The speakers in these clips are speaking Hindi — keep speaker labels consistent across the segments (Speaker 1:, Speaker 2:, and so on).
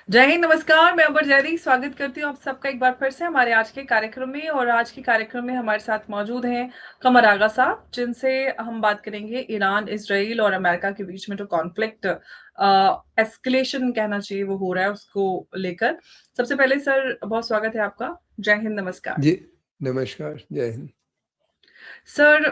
Speaker 1: जय हिंद, नमस्कार। मैं अमर जैदी स्वागत करती हूँ आप सबका एक बार फिर से हमारे आज के कार्यक्रम में। और आज के कार्यक्रम में हमारे साथ मौजूद हैं कमर आगा साहब, जिनसे हम बात करेंगे ईरान, इजराइल और अमेरिका के बीच में जो कॉन्फ्लिक्ट एस्केलेशन कहना चाहिए वो हो रहा है, उसको लेकर। सबसे पहले सर, बहुत स्वागत है आपका। जय हिंद, नमस्कार।
Speaker 2: जी नमस्कार, जय हिंद।
Speaker 1: सर,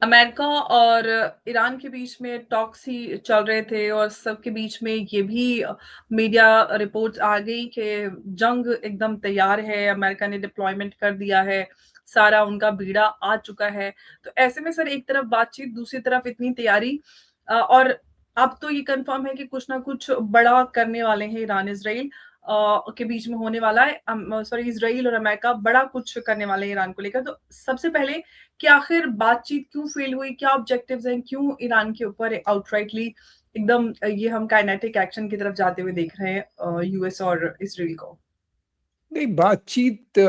Speaker 1: अमेरिका और ईरान के बीच में टॉक्स ही चल रहे थे और सबके बीच में ये भी मीडिया रिपोर्ट्स आ गई कि जंग एकदम तैयार है, अमेरिका ने डिप्लॉयमेंट कर दिया है, सारा उनका बीड़ा आ चुका है। तो ऐसे में सर, एक तरफ बातचीत, दूसरी तरफ इतनी तैयारी, और अब तो ये कंफर्म है कि कुछ ना कुछ बड़ा करने वाले हैं ईरान इसराइल के बीच में होने वाला है। सॉरी, इसराइल और अमेरिका बड़ा कुछ करने वाले हैं ईरान को लेकर। तो सबसे पहले कि आखिर बातचीत क्यों फेल हुई, क्या ऑब्जेक्टिव्स हैं, क्यों ईरान के ऊपर आउटराइटली एकदम ये हम काइनेटिक एक्शन की तरफ जाते हुए देख रहे हैं यूएस और इसराइल को?
Speaker 2: नहीं, बातचीत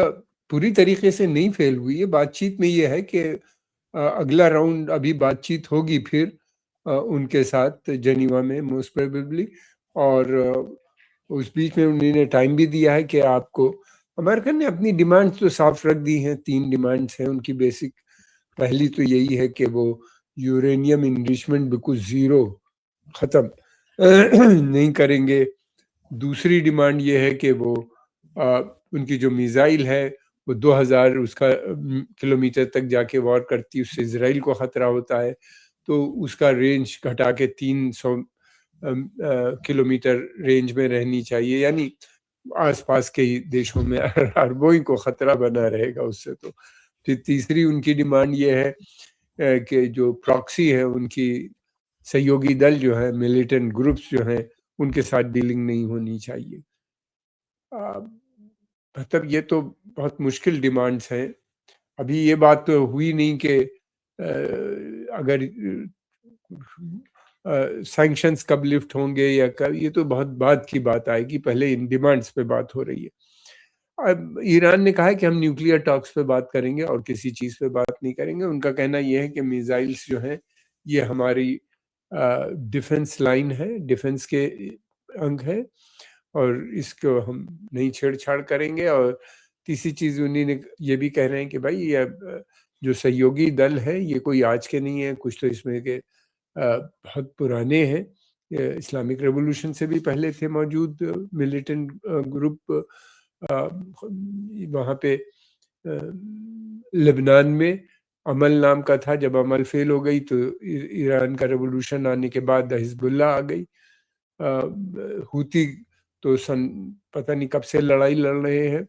Speaker 2: पूरी तरीके से नहीं फेल हुई है। बातचीत में ये है कि अगला राउंड अभी बातचीत होगी फिर उनके साथ जेनीवा में मोस्ट प्रोबेबली। और उस बीच में उन्होंने टाइम भी दिया है कि आपको, अमेरिकन ने अपनी डिमांड्स तो साफ रख दी हैं। 3 डिमांड्स हैं उनकी बेसिक। पहली तो यही है कि वो यूरेनियम इनरिचमेंट बिल्कुल ज़ीरो, ख़त्म नहीं करेंगे। दूसरी डिमांड ये है कि वो उनकी जो मिसाइल है वो 2000 उसका किलोमीटर तक जाके वार करती है, उससे इसराइल को ख़तरा होता है, तो उसका रेंज घटा के 300 किलोमीटर रेंज में रहनी चाहिए। यानी आसपास के ही देशों में अरबों ही को ख़तरा बना रहेगा उससे। तो फिर तीसरी उनकी डिमांड ये है कि जो प्रॉक्सी है, उनकी सहयोगी दल जो है, मिलिटेंट ग्रुप्स जो हैं, उनके साथ डीलिंग नहीं होनी चाहिए। मतलब ये तो बहुत मुश्किल डिमांड्स हैं। अभी ये बात तो हुई नहीं कि अगर सैंक्शंस कब लिफ्ट होंगे या कब, ये तो बहुत बाद की बात आएगी। पहले इन डिमांड्स पे बात हो रही है। अब ईरान ने कहा है कि हम न्यूक्लियर टॉक्स पे बात करेंगे और किसी चीज़ पे बात नहीं करेंगे। उनका कहना ये है कि मिसाइल्स जो हैं ये हमारी डिफेंस लाइन है, डिफेंस के अंग है, और इसको हम नहीं छेड़छाड़ करेंगे। और तीसरी चीज़ उन्होंने ये भी कह रहे हैं कि भाई ये जो सहयोगी दल है ये कोई आज के नहीं है, कुछ तो इसमें के बहुत पुराने हैं। इस्लामिक रेवोल्यूशन से भी पहले थे मौजूद मिलिटेंट ग्रुप वहाँ पे लेबनान में। अमल नाम का था, जब अमल फेल हो गई तो ईरान का रेवोल्यूशन आने के बाद हिजबुल्लाह आ गई। हूती तो पता नहीं कब से लड़ाई लड़ रहे हैं,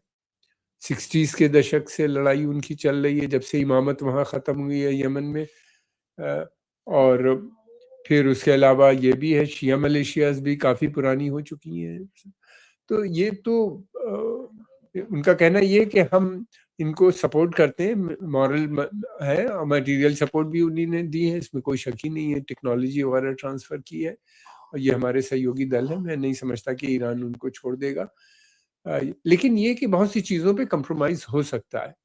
Speaker 2: 60s के दशक से लड़ाई उनकी चल रही है, जब से इमामत वहाँ ख़त्म हुई है यमन में। और फिर उसके अलावा ये भी है, शिया मलेशियाज भी काफ़ी पुरानी हो चुकी हैं। तो ये तो उनका कहना ये है कि हम इनको सपोर्ट करते हैं, मॉरल है, मटेरियल सपोर्ट भी उन्हीं ने दी है, इसमें कोई शक ही नहीं है। टेक्नोलॉजी वगैरह ट्रांसफ़र की है और ये हमारे सहयोगी दल है। मैं नहीं समझता कि ईरान उनको छोड़ देगा। लेकिन ये कि बहुत सी चीज़ों पे कंप्रोमाइज़ हो सकता है।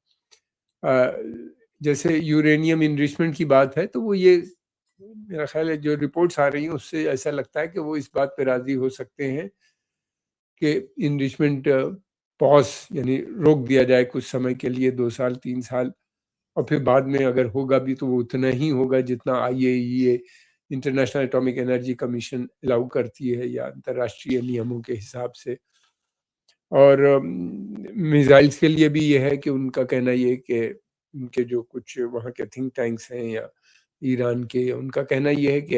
Speaker 2: जैसे यूरेनियम इनरिचमेंट की बात है, तो वो ये मेरा ख्याल है, जो रिपोर्ट्स आ रही हैं उससे ऐसा लगता है कि वो इस बात पे राज़ी हो सकते हैं कि इनरिचमेंट पॉज़, यानी रोक दिया जाए कुछ समय के लिए, 2 साल 3 साल, और फिर बाद में अगर होगा भी तो वो उतना ही होगा जितना IAEA, international atomic energy commission allow करती है, या अंतर्राष्ट्रीय नियमों के हिसाब से। और मिसाइल्स के लिए भी ये है कि उनका कहना ये है कि उनके जो कुछ वहाँ के थिंक टैंक्स हैं या ईरान के, उनका कहना ये है कि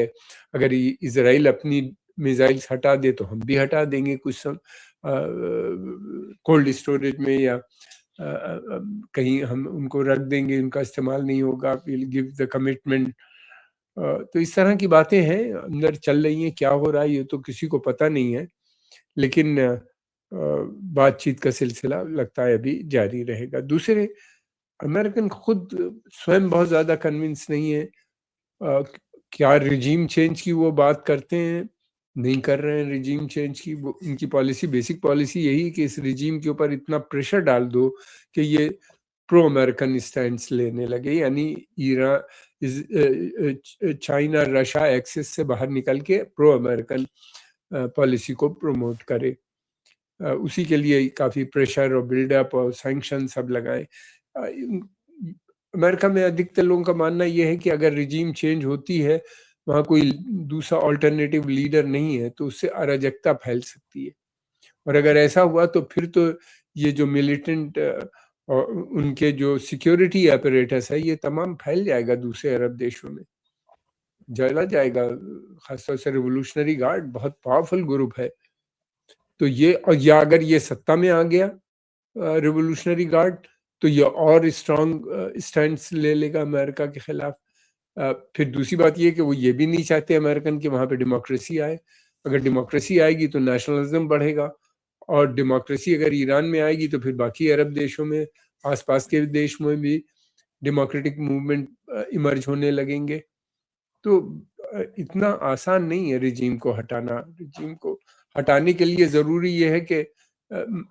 Speaker 2: अगर इजराइल अपनी मिसाइल्स हटा दे तो हम भी हटा देंगे कुछ सम कोल्ड स्टोरेज में, या कहीं हम उनको रख देंगे, उनका इस्तेमाल नहीं होगा, विल गिव द कमिटमेंट। तो इस तरह की बातें हैं अंदर चल रही हैं। क्या हो रहा है ये तो किसी को पता नहीं है, लेकिन बातचीत का सिलसिला लगता है अभी जारी रहेगा। दूसरे, अमेरिकन खुद स्वयं बहुत ज़्यादा कन्विंस नहीं है। क्या रिजीम चेंज की वो बात करते हैं? नहीं कर रहे हैं रिजीम चेंज की। वो उनकी पॉलिसी, बेसिक पॉलिसी यही कि इस रिजीम के ऊपर इतना प्रेशर डाल दो कि ये प्रो अमेरिकन स्टैंड्स लेने लगे, यानी चाइना रशिया एक्सिस से बाहर निकल के प्रो अमेरिकन पॉलिसी को प्रमोट करे। उसी के लिए काफ़ी प्रेशर और बिल्डअप और सैंक्शन सब लगाए। अमेरिका में अधिकतर लोगों का मानना ये है कि अगर रिजीम चेंज होती है, वहाँ कोई दूसरा अल्टरनेटिव लीडर नहीं है, तो उससे अराजकता फैल सकती है, और अगर ऐसा हुआ तो फिर तो ये जो मिलिटेंट और उनके जो सिक्योरिटी apparatus है, ये तमाम फैल जाएगा दूसरे अरब देशों में, जला जाएगा। खासतौर से रिवोल्यूशनरी गार्ड बहुत पावरफुल ग्रुप है, तो ये, और या अगर ये सत्ता में आ गया रिवोल्यूशनरी गार्ड, तो ये और स्ट्रांग स्टैंड्स ले लेगा अमेरिका के खिलाफ। फिर दूसरी बात ये कि वो ये भी नहीं चाहते अमेरिकन कि वहाँ पे डेमोक्रेसी आए। अगर डेमोक्रेसी आएगी तो नेशनलिज्म बढ़ेगा, और डेमोक्रेसी अगर ईरान में आएगी तो फिर बाकी अरब देशों में, आसपास के देश में भी डेमोक्रेटिक मूवमेंट इमर्ज होने लगेंगे। तो इतना आसान नहीं है रिजीम को हटाना। रिजीम को हटाने के लिए ज़रूरी ये है कि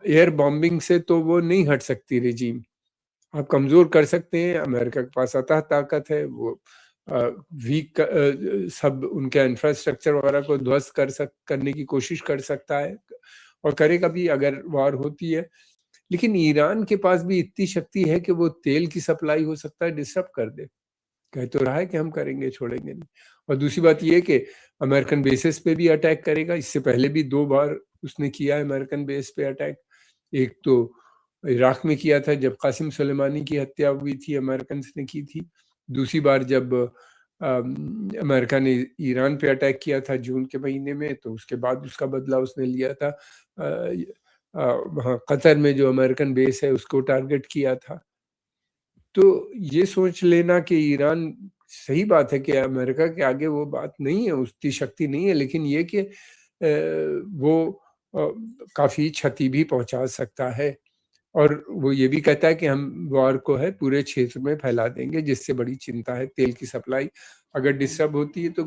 Speaker 2: एयर बॉम्बिंग से तो वो नहीं हट सकती रिजीम। आप कमज़ोर कर सकते हैं, अमेरिका के पास अतः ताकत है, वो वीक सब उनके इंफ्रास्ट्रक्चर वगैरह को ध्वस्त करने की कोशिश कर सकता है, और करेगा भी अगर वार होती है। लेकिन ईरान के पास भी इतनी शक्ति है कि वो तेल की सप्लाई हो सकता है डिस्टर्ब कर दे। कह तो रहा है कि हम करेंगे, छोड़ेंगे नहीं। और दूसरी बात ये है कि अमेरिकन बेसिस पे भी अटैक करेगा। इससे पहले भी 2 बार उसने किया है अमेरिकन बेस पे अटैक। एक तो इराक में किया था जब कासिम सुलेमानी की हत्या हुई थी, अमेरिकन ने की थी। दूसरी बार जब अमेरिका ने ईरान पे अटैक किया था जून के महीने में, तो उसके बाद उसका बदला उसने लिया था। वहाँ कतर में जो अमेरिकन बेस है उसको टारगेट किया था। तो ये सोच लेना कि ईरान, सही बात है कि अमेरिका के आगे वो बात नहीं है, उसकी शक्ति नहीं है, लेकिन ये कि वो काफ़ी क्षति भी पहुंचा सकता है। और वो ये भी कहता है कि हम वॉर को है पूरे क्षेत्र में फैला देंगे, जिससे बड़ी चिंता है। तेल की सप्लाई अगर डिस्टर्ब होती है तो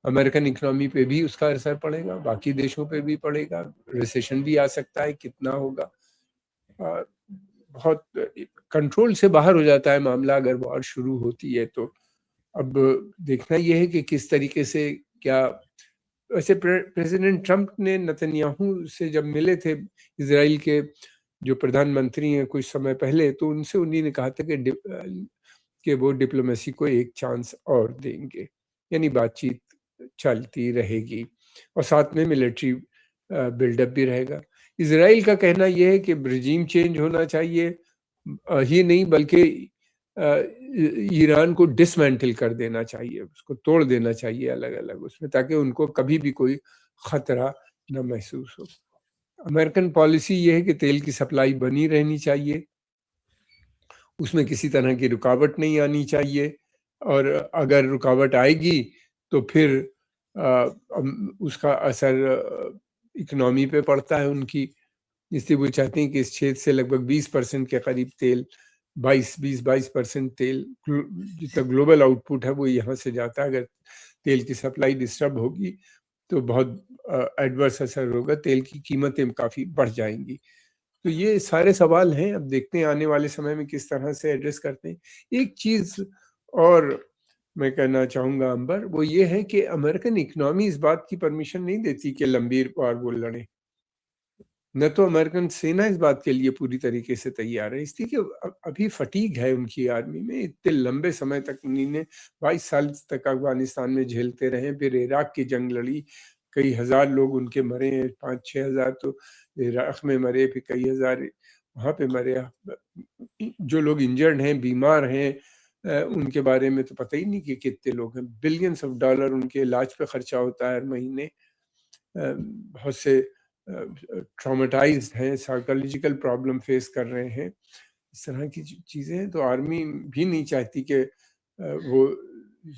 Speaker 2: अमेरिकन इकोनॉमी पे भी उसका असर पड़ेगा, बाकी देशों पे भी पड़ेगा, रिसेशन भी आ सकता है, कितना होगा। बहुत कंट्रोल से बाहर हो जाता है मामला अगर वॉर शुरू होती है तो। अब देखना यह है कि किस तरीके से क्या। वैसे प्रेसिडेंट ट्रंप ने नेतन्याहू से जब मिले थे, इजराइल के जो प्रधानमंत्री हैं, कुछ समय पहले, तो उनसे उन्हीं ने कहा था कि वो डिप्लोमेसी को एक चांस और देंगे, यानी बातचीत चलती रहेगी और साथ में मिलिट्री बिल्डअप भी रहेगा। इजराइल का कहना यह है कि रिजीम चेंज होना चाहिए ही नहीं, बल्कि ईरान को डिसमेंटल कर देना चाहिए, उसको तोड़ देना चाहिए अलग अलग उसमें, ताकि उनको कभी भी कोई खतरा न महसूस हो। अमेरिकन पॉलिसी ये है कि तेल की सप्लाई बनी रहनी चाहिए, उसमें किसी तरह की रुकावट नहीं आनी चाहिए, और अगर रुकावट आएगी तो फिर उसका असर इकोनॉमी पे पड़ता है उनकी। इसलिए वो चाहते हैं कि इस क्षेत्र से लगभग 20% के करीब तेल, 20-22% तेल जितना ग्लोबल आउटपुट है वो यहाँ से जाता है। अगर तेल की सप्लाई डिस्टर्ब होगी तो बहुत एडवर्स असर होगा, तेल की कीमतें काफ़ी बढ़ जाएंगी। तो ये सारे सवाल हैं, अब देखते हैं आने वाले समय में किस तरह से एड्रेस करते हैं। एक चीज़ और मैं कहना चाहूँगा अंबर, वो ये है कि अमेरिकन इकोनॉमी इस बात की परमिशन नहीं देती कि लंबी वार वो लड़े। न तो अमेरिकन सेना इस बात के लिए पूरी तरीके से तैयार है, इसलिए कि अभी फटीग है उनकी आर्मी में। इतने लंबे समय तक उन्होंने 22 साल तक अफगानिस्तान में झेलते रहे, फिर इराक की जंग लड़ी, कई हजार लोग उनके मरे हैं, 5-6 हजार तो इराक में मरे, फिर कई हजार वहाँ पे मरे। जो लोग इंजर्ड हैं, बीमार हैं, उनके बारे में तो पता ही नहीं कि कितने लोग हैं। बिलियंस ऑफ डॉलर उनके इलाज पे खर्चा होता है हर महीने। बहुत से ट्रॉमेटाइज्ड हैं, साइकोलॉजिकल प्रॉब्लम फेस कर रहे हैं, इस तरह की चीज़ें हैं। तो आर्मी भी नहीं चाहती कि वो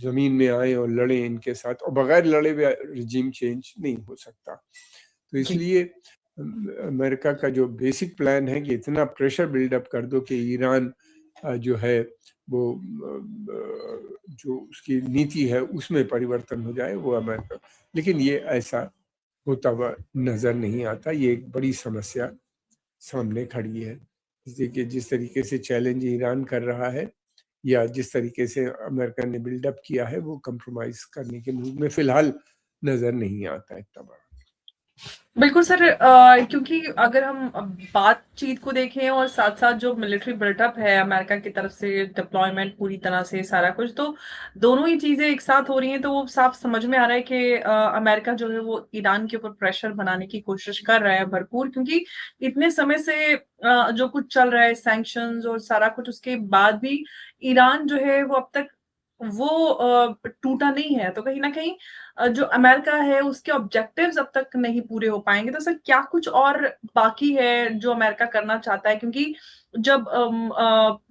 Speaker 2: ज़मीन में आए और लड़ें इनके साथ, और बगैर लड़े हुए रिजीम चेंज नहीं हो सकता। तो इसलिए अमेरिका का जो बेसिक प्लान है कि इतना प्रेशर बिल्डअप कर दो कि ईरान जो है वो जो उसकी नीति है उसमें परिवर्तन हो जाए, वो अमेरिका, लेकिन ये ऐसा होता हुआ नजर नहीं आता। ये एक बड़ी समस्या सामने खड़ी है, इसलिए कि जिस तरीके से चैलेंज ईरान कर रहा है या जिस तरीके से अमेरिका ने बिल्डअप किया है, वो कंप्रोमाइज करने के मूड में फिलहाल नजर नहीं आता है इतना बड़ा।
Speaker 1: बिल्कुल सर, क्योंकि अगर हम बातचीत को देखें और साथ-साथ जो मिलिट्री बिल्डअप है अमेरिका की तरफ से, डिप्लॉयमेंट पूरी तरह से सारा कुछ, तो दोनों ही चीज़ें एक साथ हो रही हैं, तो वो साफ समझ में आ रहा है कि अमेरिका जो है वो ईरान के ऊपर प्रेशर बनाने की कोशिश कर रहा है भरपूर, क्योंकि इतने समय से जो कुछ चल रहा है सैंक्शंस और सारा कुछ, उसके बाद भी ईरान जो है वो अब तक वो टूटा नहीं है। तो कहीं न कहीं जो अमेरिका है उसके ऑब्जेक्टिव्स अब तक नहीं पूरे हो पाएँगे। तो सर क्या कुछ और बाकी है जो अमेरिका करना चाहता है? क्योंकि जब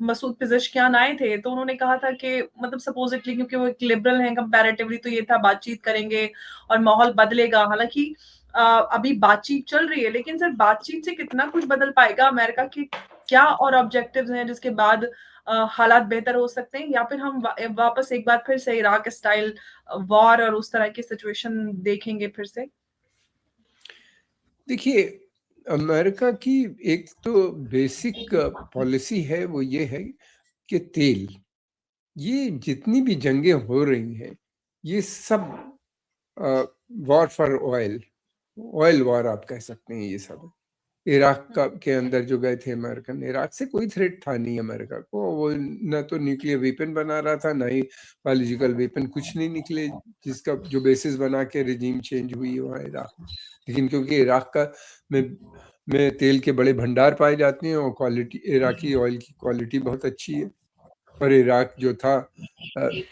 Speaker 1: मसूद पिज़ेशकियान आए थे तो उन्होंने कहा था कि मतलब सपोज़िटली, क्योंकि वो एक लिबरल हैं कंपैरेटिवली, तो ये था बातचीत करेंगे और माहौल बदलेगा। हालाँकि अभी बातचीत चल रही है, लेकिन सर बातचीत से कितना कुछ बदल पाएगा? अमेरिका के क्या और ऑब्जेक्टिव्स हैं जिसके बाद हालात बेहतर हो सकते हैं, या फिर हम वापस एक बार फिर से इराक स्टाइल वॉर और उस तरह की सिचुएशन देखेंगे फिर से?
Speaker 2: देखिए, अमेरिका की एक तो बेसिक पॉलिसी है, वो ये है कि तेल, ये जितनी भी जंगें हो रही हैं, ये सब war for oil, oil war आप कह सकते हैं ये सब। इराक का के अंदर जो गए थे अमेरिकन, इराक से कोई थ्रेट था नहीं अमेरिका को, वो न तो न्यूक्लियर वेपन बना रहा था, ना ही बायोलॉजिकल वेपन, कुछ नहीं निकले जिसका जो बेसिस बना के रिजीम चेंज हुई वहाँ इराक में। लेकिन क्योंकि इराक का में तेल के बड़े भंडार पाए जाते हैं और क्वालिटी, इराकी ऑयल की क्वालिटी बहुत अच्छी है, और इराक जो था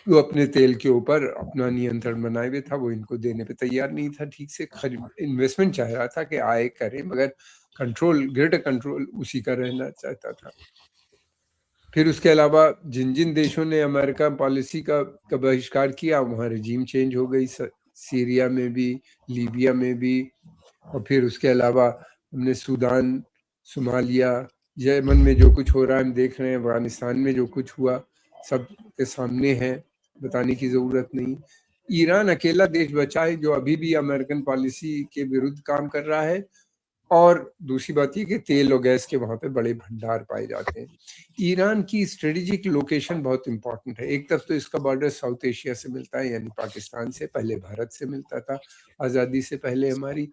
Speaker 2: वो अपने तेल के ऊपर अपना नियंत्रण बनाए हुए था, वो इनको देने पे तैयार नहीं था ठीक से। इन्वेस्टमेंट चाह रहा था कि आए करें, मगर कंट्रोल, ग्रेटर कंट्रोल उसी का रहना चाहता था। फिर उसके अलावा जिन जिन देशों ने अमेरिका पॉलिसी का बहिष्कार किया, वहाँ रिजीम चेंज हो गई, सीरिया में भी, लीबिया में भी, और फिर उसके अलावा हमने सूडान, सोमालिया, यमन में जो कुछ हो रहा है हम देख रहे हैं, अफगानिस्तान में जो कुछ हुआ सब के सामने है, बताने की ज़रूरत नहीं। ईरान अकेला देश बचा है जो अभी भी अमेरिकन पॉलिसी के विरुद्ध काम कर रहा है, और दूसरी बात ये कि तेल और गैस के वहाँ पे बड़े भंडार पाए जाते हैं। ईरान की स्ट्रेटेजिक लोकेशन बहुत इंपॉर्टेंट है। एक तरफ तो इसका बॉर्डर साउथ एशिया से मिलता है, यानी पाकिस्तान से, पहले भारत से मिलता था आज़ादी से पहले हमारी।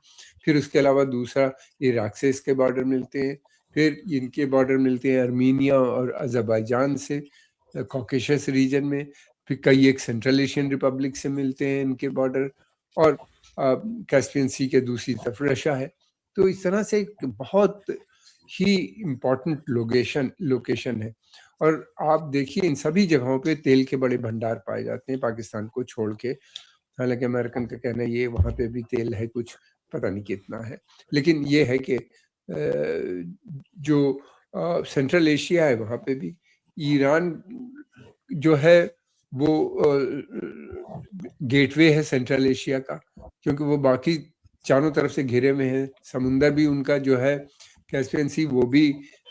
Speaker 2: फिर उसके अलावा दूसरा इराक से इसके बॉर्डर मिलते हैं, फिर इनके बॉर्डर मिलते हैं अर्मीनिया और अज़रबैजान से, कॉकेशस रीजन में, फिर कई एक सेंट्रल एशियन रिपब्लिक से मिलते हैं इनके बॉर्डर, और कैस्पियन सी के दूसरी तरफ रशिया है। तो इस तरह से एक बहुत ही इम्पोर्टेंट लोकेशन है, और आप देखिए इन सभी जगहों पे तेल के बड़े भंडार पाए जाते हैं पाकिस्तान को छोड़ के। हालांकि अमेरिकन का कहना है ये वहाँ पे भी तेल है, कुछ पता नहीं कितना है, लेकिन ये है कि जो सेंट्रल एशिया है वहाँ पे भी ईरान जो है वो गेटवे है सेंट्रल एशिया का, क्योंकि वो बाकी चारों तरफ से घिरे हुए हैं, समुंदर भी उनका जो है कैस्पियन सी वो भी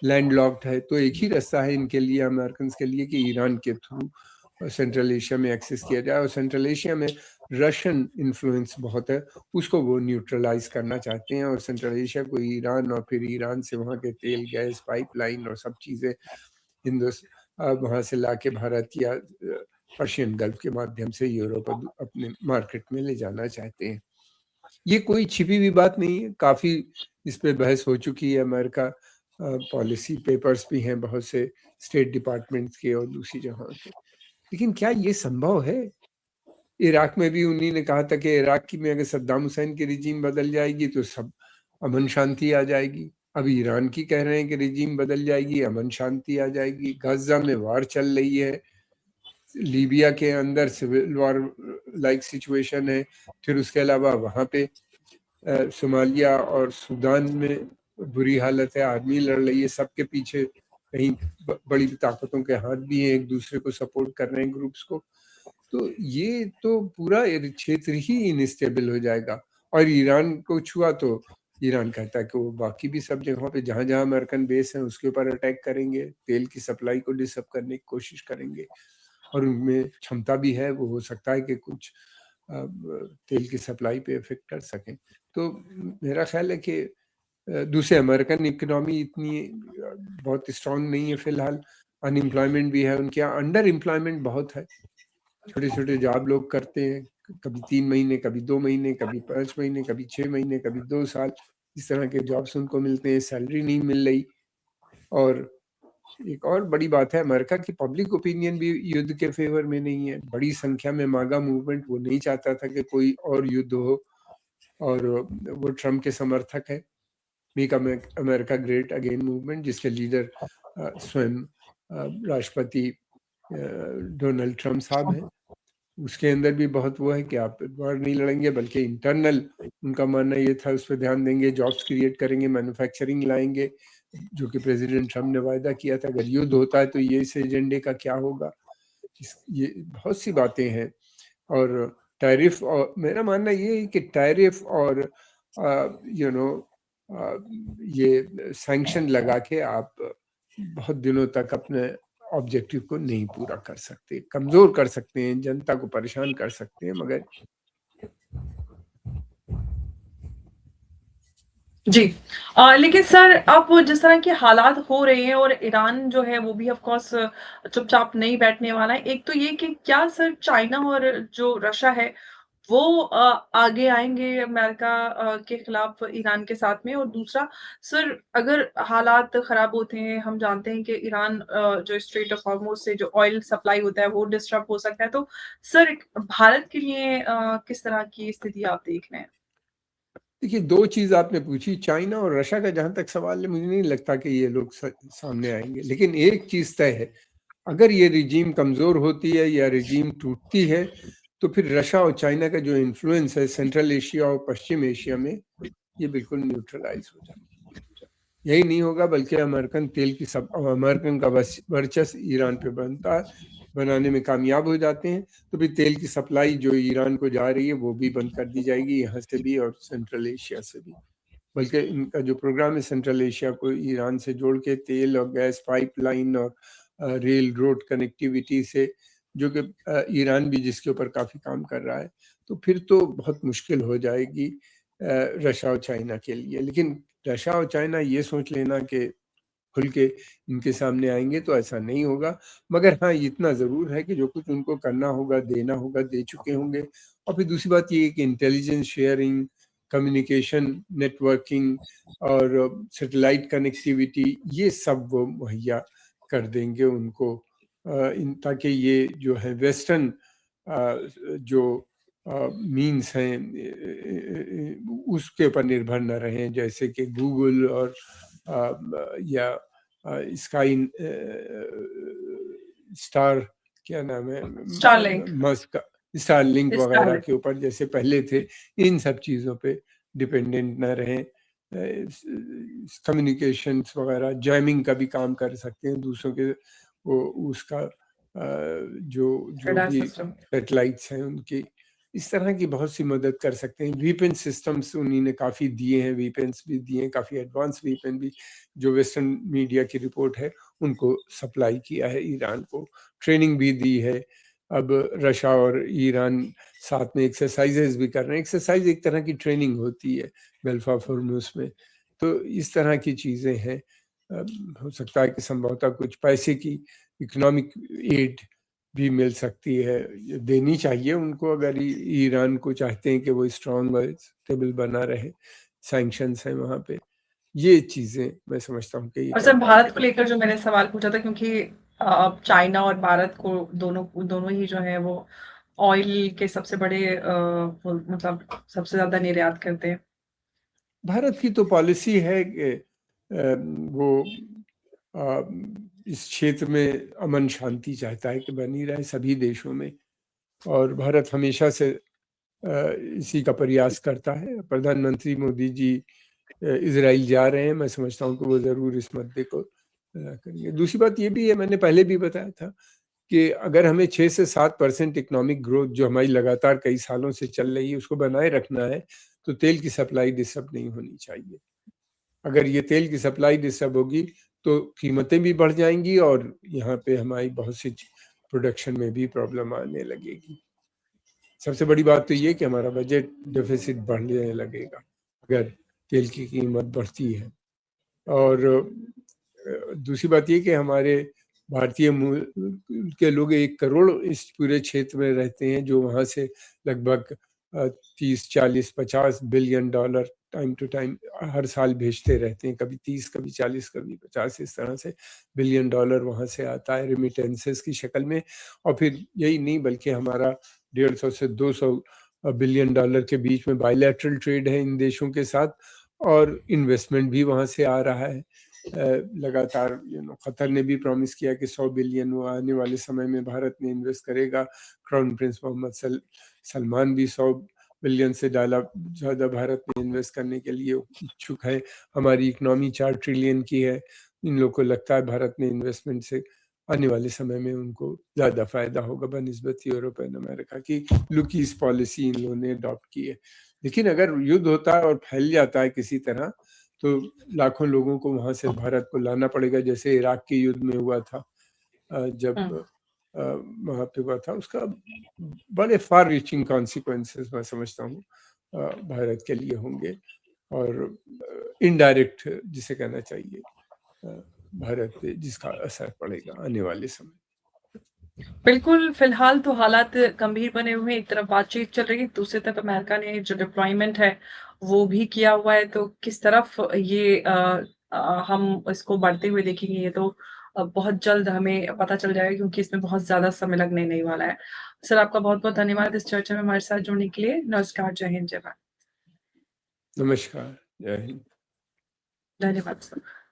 Speaker 2: लैंड लॉक्ड है। तो एक ही रास्ता है इनके लिए, अमेरिकन के लिए, कि ईरान के थ्रू सेंट्रल एशिया में एक्सेस किया जाए, और सेंट्रल एशिया में रशियन इन्फ्लुएंस बहुत है, उसको वो न्यूट्रलाइज करना चाहते हैं, और सेंट्रल एशिया को ईरान, और फिर ईरान से वहाँ के तेल गैस पाइपलाइन और सब चीज़ें वहाँ से ला के भारत या पर्शियन गल्फ के माध्यम से यूरोप अपने मार्केट में ले जाना चाहते हैं। ये कोई छिपी हुई बात नहीं है, काफ़ी इस पे बहस हो चुकी है। अमेरिका पॉलिसी पेपर्स भी हैं बहुत से स्टेट डिपार्टमेंट्स के और दूसरी जगहों के। लेकिन क्या ये संभव है? इराक में भी उन्हीं ने कहा था कि इराक की में अगर सद्दाम हुसैन की रिजीम बदल जाएगी तो सब अमन शांति आ जाएगी। अब ईरान की कह रहे हैं कि रिजीम बदल जाएगी, अमन शांति आ जाएगी। गाजा में वार चल रही है, लीबिया के अंदर सिविल वॉर लाइक सिचुएशन है, फिर उसके अलावा वहाँ पे सोमालिया और सूडान में बुरी हालत है, आर्मी लड़ रही है, सबके पीछे कहीं बड़ी ताकतों के हाथ भी हैं, एक दूसरे को सपोर्ट कर रहे हैं ग्रुप्स को। तो ये तो पूरा क्षेत्र ही इनस्टेबल हो जाएगा, और ईरान को छुआ तो ईरान कहता है कि वो बाकी भी सब जगहों पे जहाँ जहाँ अमेरिकन बेस हैं उसके ऊपर अटैक करेंगे, तेल की सप्लाई को डिस्टर्ब करने की कोशिश करेंगे, और उनमें क्षमता भी है, वो हो सकता है कि कुछ तेल की सप्लाई पे इफेक्ट कर सकें। तो मेरा ख्याल है कि दूसरे अमेरिकन इकोनॉमी इतनी बहुत स्ट्रांग नहीं है फिलहाल, अनएम्प्लॉयमेंट भी है उनके यहाँ, अंडर एम्प्लॉयमेंट बहुत है, छोटे छोटे जॉब लोग करते हैं, कभी 3 महीने, कभी 2 महीने, कभी 5 महीने, कभी 6 महीने, कभी 2 साल, इस तरह के जॉब्स उनको मिलते हैं, सैलरी नहीं मिल रही। और एक और बड़ी बात है, अमेरिका की पब्लिक ओपिनियन भी युद्ध के फेवर में नहीं है। बड़ी संख्या में मागा मूवमेंट, वो नहीं चाहता था कि कोई और युद्ध हो, और वो ट्रम्प के समर्थक है। Make America great again movement, जिसके लीडर स्वयं राष्ट्रपति डोनाल्ड ट्रम्प साहब हैं। उसके अंदर भी बहुत वो है कि आप वॉर नहीं लड़ेंगे, बल्कि इंटरनल उनका मानना ये था, उस पर ध्यान देंगे, जॉब्स क्रिएट करेंगे, मैन्युफैक्चरिंग लाएंगे, जो कि प्रेसिडेंट ट्रम्प ने वायदा किया था। अगर युद्ध होता है तो ये इस एजेंडे का क्या होगा, ये बहुत सी बातें हैं। और टैरिफ, और मेरा मानना ये है कि टैरिफ और ये सैंक्शन लगा के आप बहुत दिनों तक अपने ऑब्जेक्टिव को नहीं पूरा कर सकते, कमजोर कर सकते हैं, जनता को परेशान कर सकते हैं, मगर
Speaker 1: जी। लेकिन सर अब जिस तरह के हालात हो रहे हैं और ईरान जो है वो भी ऑफ कोर्स चुपचाप नहीं बैठने वाला है। एक तो ये कि क्या सर चाइना और जो रशिया है वो आगे आएँगे अमेरिका के खिलाफ ईरान के साथ में? और दूसरा सर अगर हालात खराब होते हैं, हम जानते हैं कि ईरान जो स्ट्रेट ऑफ हॉर्मुज़ से जो ऑयल सप्लाई होता है वो डिस्टर्ब हो सकता है। तो सर भारत के लिए किस तरह की स्थिति आप देख रहे हैं?
Speaker 2: देखिए, 2 चीज़ आपने पूछी, चाइना और रशिया का जहाँ तक सवाल है, मुझे नहीं लगता कि ये लोग सामने आएंगे। लेकिन एक चीज़ तय है, अगर ये रिजीम कमज़ोर होती है या रिजीम टूटती है, तो फिर रशिया और चाइना का जो इन्फ्लुएंस है सेंट्रल एशिया और पश्चिम एशिया में, ये बिल्कुल न्यूट्रलाइज हो जाएगा। यही नहीं होगा, बल्कि अमेरिकन का वर्चस्व ईरान पे बनाने में कामयाब हो जाते हैं, तो फिर तेल की सप्लाई जो ईरान को जा रही है वो भी बंद कर दी जाएगी, यहाँ से भी और सेंट्रल एशिया से भी। बल्कि इनका जो प्रोग्राम है सेंट्रल एशिया को ईरान से जोड़ के तेल और गैस पाइपलाइन और रेल रोड कनेक्टिविटी से, जो कि ईरान भी जिसके ऊपर काफ़ी काम कर रहा है, तो फिर तो बहुत मुश्किल हो जाएगी रशिया और चाइना के लिए। लेकिन रशिया और चाइना ये सोच लेना कि खुल के इनके सामने आएंगे, तो ऐसा नहीं होगा। मगर हाँ, इतना ज़रूर है कि जो कुछ उनको करना होगा, देना होगा, दे चुके होंगे। और फिर दूसरी बात ये है कि इंटेलिजेंस शेयरिंग, कम्युनिकेशन, नेटवर्किंग और सैटेलाइट कनेक्टिविटी, ये सब वो मुहैया कर देंगे उनको, ताकि ये जो है वेस्टर्न जो मीन्स हैं उसके ऊपर निर्भर न रहें, जैसे कि गूगल और या स्काई स्टार, क्या नाम है,
Speaker 1: स्टारलिंक
Speaker 2: मस्क, स्टारलिंक वगैरह
Speaker 1: स्टारलिंक
Speaker 2: के ऊपर जैसे पहले थे, इन सब चीज़ों पे डिपेंडेंट न रहें। कम्युनिकेशंस वगैरह, जैमिंग का भी काम कर सकते हैं दूसरों के, वो उसका जो जो
Speaker 1: रडार
Speaker 2: भी
Speaker 1: सिस्टम।
Speaker 2: सैटेलाइट्स हैं उनकी, इस तरह की बहुत सी मदद कर सकते हैं। वीपन सिस्टम्स उन्हीं ने काफ़ी दिए हैं, वीपन्स भी दिए हैं, काफ़ी एडवांस वीपन भी, जो वेस्टर्न मीडिया की रिपोर्ट है उनको सप्लाई किया है ईरान को, ट्रेनिंग भी दी है। अब रशिया और ईरान साथ में एक्सरसाइजेज भी कर रहे हैं। एक्सरसाइज एक तरह की ट्रेनिंग होती है गल्फ ऑफ हॉर्मुज़ में। तो इस तरह की चीज़ें हैं। हो सकता है कि संभवतः कुछ पैसे की इकोनॉमिक एड भी मिल सकती है, देनी चाहिए उनको, अगर ईरान को चाहते हैं कि वो स्ट्रांग और स्टेबल बना रहे। सैंक्शंस हैं वहाँ पे, ये चीज़ें मैं समझता हूँ कि ये
Speaker 1: और
Speaker 2: कर
Speaker 1: सर
Speaker 2: पाएंगे।
Speaker 1: भारत को लेकर जो मैंने सवाल पूछा था, क्योंकि चाइना और भारत को दोनों दोनों ही जो है वो ऑयल के सबसे बड़े मतलब सबसे ज्यादा निर्यात करते हैं।
Speaker 2: भारत की तो पॉलिसी है कि वो इस क्षेत्र में अमन शांति चाहता है कि बनी रहे सभी देशों में, और भारत हमेशा से इसी का प्रयास करता है। प्रधानमंत्री मोदी जी इजराइल जा रहे हैं, मैं समझता हूँ कि वो ज़रूर इस मुद्दे को करेंगे। दूसरी बात ये भी है, मैंने पहले भी बताया था कि अगर हमें 6 से 7% इकोनॉमिक ग्रोथ जो हमारी लगातार कई सालों से चल रही है उसको बनाए रखना है, तो तेल की सप्लाई डिस्टर्ब नहीं होनी चाहिए। अगर ये तेल की सप्लाई डिस्टर्ब होगी तो कीमतें भी बढ़ जाएंगी और यहाँ पे हमारी बहुत सी प्रोडक्शन में भी प्रॉब्लम आने लगेगी। सबसे बड़ी बात तो ये कि हमारा बजट डेफिसिट बढ़ने लगेगा अगर तेल की कीमत बढ़ती है। और दूसरी बात ये कि हमारे भारतीय मूल के लोग 1 करोड़ इस पूरे क्षेत्र में रहते हैं, जो वहाँ से लगभग 30, 40, 50 billion dollar time to time हर साल भेजते रहते हैं। कभी 30, कभी 40, कभी 50, इस तरह से बिलियन डॉलर वहाँ से आता है रेमिटेंसेस की शक्ल में। और फिर यही नहीं, बल्कि हमारा 150 से 200 बिलियन डॉलर के बीच में बायलैटरल ट्रेड है इन देशों के साथ, और इन्वेस्टमेंट भी वहाँ से आ रहा है लगातार। कतर ने भी प्रॉमिस किया कि 100 बिलियन वो आने वाले समय में भारत में इन्वेस्ट करेगा। क्राउन प्रिंस मोहम्मद सलमान भी 100 बिलियन से ज़्यादा भारत में इन्वेस्ट करने के लिए इच्छुक है। हमारी इकोनॉमी 4 ट्रिलियन की है। इन लोगों को लगता है भारत में इन्वेस्टमेंट से आने वाले समय में उनको ज़्यादा फायदा होगा बनिस्बत यूरोप एंड अमेरिका की। लुकीज पॉलिसी इन लोगों ने अडॉप्ट की है। लेकिन अगर युद्ध होता है और फैल जाता है किसी तरह, तो लाखों लोगों को वहां से भारत को लाना पड़ेगा, जैसे इराक के युद्ध में हुआ था। जब वहां पे हुआ था, उसका बड़े फार रीचिंग कॉन्सिक्वेंसेस मैं समझता हूँ भारत के लिए होंगे, और इनडायरेक्ट जिसे कहना चाहिए भारत पे जिसका असर पड़ेगा आने वाले समय।
Speaker 1: बिल्कुल, फिलहाल तो हालात गंभीर बने हुए हैं। एक तरफ बातचीत चल रही है, दूसरी तरफ अमेरिका ने जो डिप्लॉयमेंट है, वो भी किया हुआ है। तो किस तरफ ये हम इसको बढ़ते हुए देखेंगे, ये तो बहुत जल्द हमें पता चल जाएगा, क्योंकि इसमें बहुत ज़्यादा समय लगने नहीं वाला है। सर, आपका बहुत-बहुत धन्यवाद इस चर्चा में हमारे साथ जुड़ने के लिए। नमस्कार, जय हिंद, जय भारत।
Speaker 2: नमस्कार, जय हिंद।
Speaker 1: धन्यवाद सर।